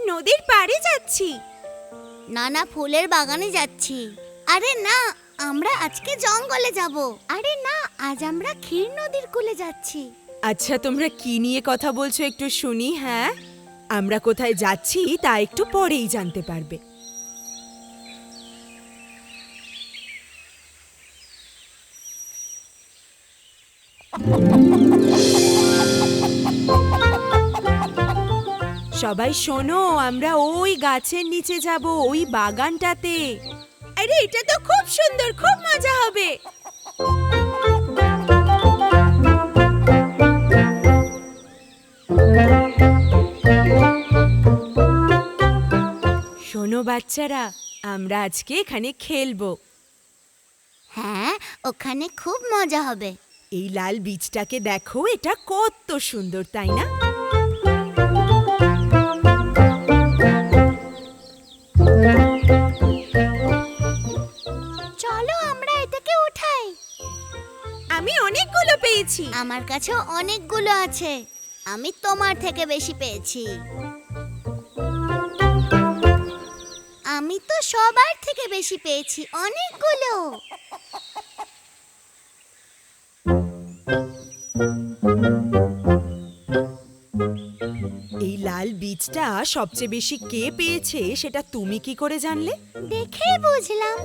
নদীর পাড়ে যাচ্ছি। না না, ফুলের বাগানে যাচ্ছি। আরে না, আমরা আজকে জঙ্গলে যাব। আরে না, আজ আমরা ক্ষীর নদীর কূলে যাচ্ছি। আচ্ছা, তোমরা কি নিয়ে কথা বলছো একটু শুনি। হ্যাঁ, আমরা কোথায় যাচ্ছি তা একটু পরেই জানতে পারবে। সবাই শোনো, আমরা ওই গাছের নিচে যাব, ওই বাগানটাতে। আরে এটা তো খুব সুন্দর, খুব মজা হবে। শোনো বাচ্চারা, আমরা আজকে এখানে খেলবো। হ্যাঁ, ওখানে খুব মজা হবে। এই লাল বীজটাকে দেখো, এটা কত সুন্দর, তাই না? চলো আমরা এটাকে উঠাই। আমি অনেকগুলো পেয়েছি। আমার কাছেও অনেকগুলো আছে। আমি তোমার থেকে বেশি পেয়েছি। আমি তো সবার থেকে বেশি পেয়েছি, অনেকগুলো। এই লাল বীজটা সবচেয়ে বেশি কে পেয়েছে সেটা তুমি কি করে জানলে? দেখেই বুঝলাম।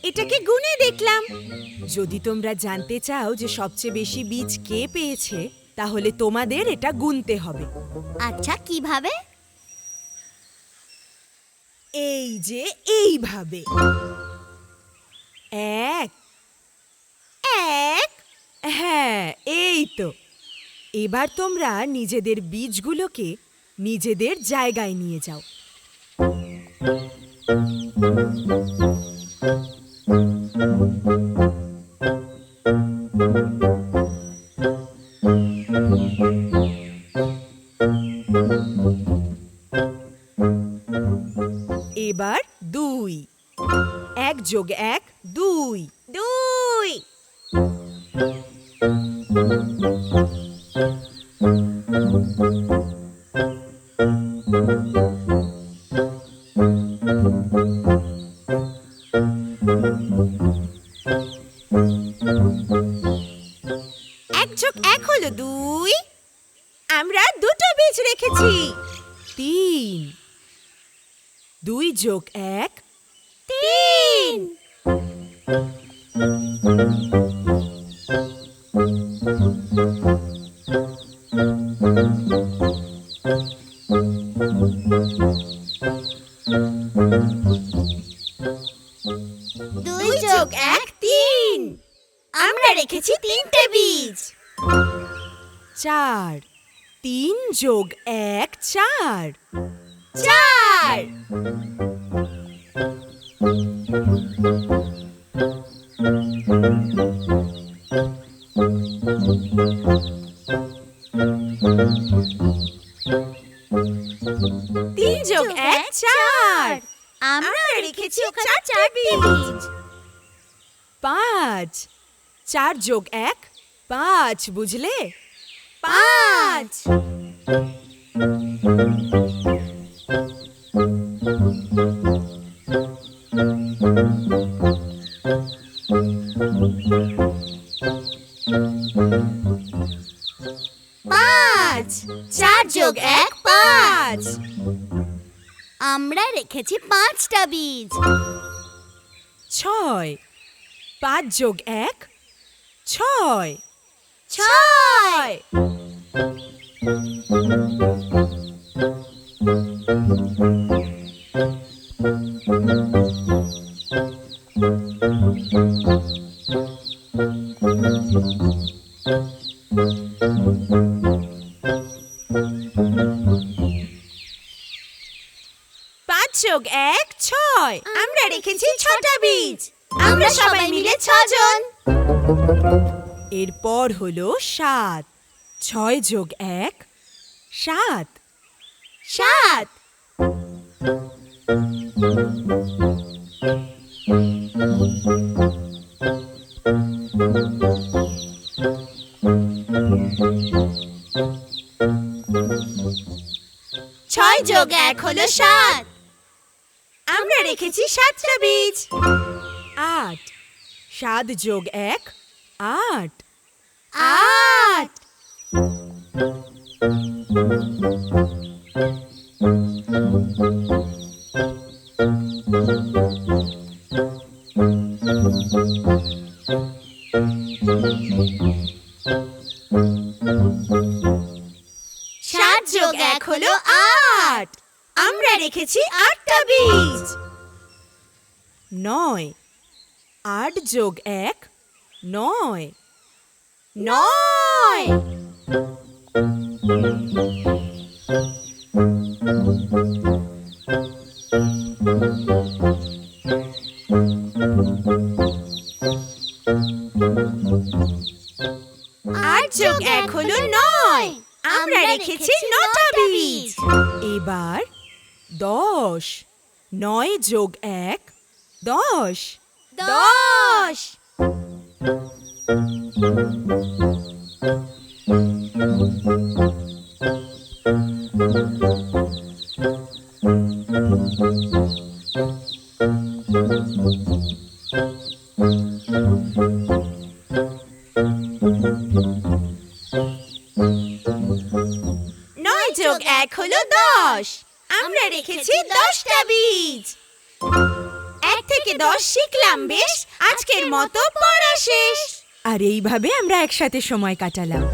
এটাকে গুনে দেখলাম। যদি তোমরা জানতে চাও যে সবচেয়ে বেশি বীজ কে পেয়েছে, তাহলে তোমাদের এটা গুনতে হবে। আচ্ছা, কিভাবে? এই যে এইভাবে। এক, এক, হ্যাঁ, এই তো। এবার তোমরা নিজেদের বীজগুলোকে নিজেদের জায়গায় নিয়ে যাও। এবার 2। 1 যোগ 1, 2। 2। এক যোগ 1 হলো 2। আমরা দুটো বীজ রেখেছি। 3। 2 যোগ 1, 3। দুই যোগ 1, 3। আমরা রেখেছি 3টে বীজ। 4। 3 যোগ 1, 4। 4। তিন যোগ 1, 4। আমরা রেখেছি ওখানে 4টে বীজ। 5। 4 যোগ 1, 5, বুঝলে? 5। পাঁচ। 4 যোগ 1, 5। আমরা রেখেছি 5টা বীজ। 6। 5 যোগ 1, 6। 6। যোগ ১ ৬। আমরা রেখেছি ৬টা বীজ। আমরা সবাই মিলে ৬ জন। এরপর হলো ৭। ৬ যোগ ১ ৭। ৭। ছয় যোগ ১ হলো ৭। আমরা রেখেছি ৭টা বীজ। ৮। ৭ যোগ ১ ৮। ৮। সাত যোগ ১ হলো ৮। আমরা রেখেছি ৮টা বীজ। ৯। ৮ যোগ ১ ৯। ৯। আট যোগ ১ হলো ৯। আমরা রেখেছি ৯টা বীজ। এবার ১০। ৯ যোগ ১ ১০। ১০। নয় যোগ ১ হলো ১০। আমরা রেখেছি ১০টা বীজ। ১ থেকে ১০ শিখলাম বেশ। আজকের মতো পড়া শেষ। আর এইভাবে আমরা একসাথে সময় কাটালাম।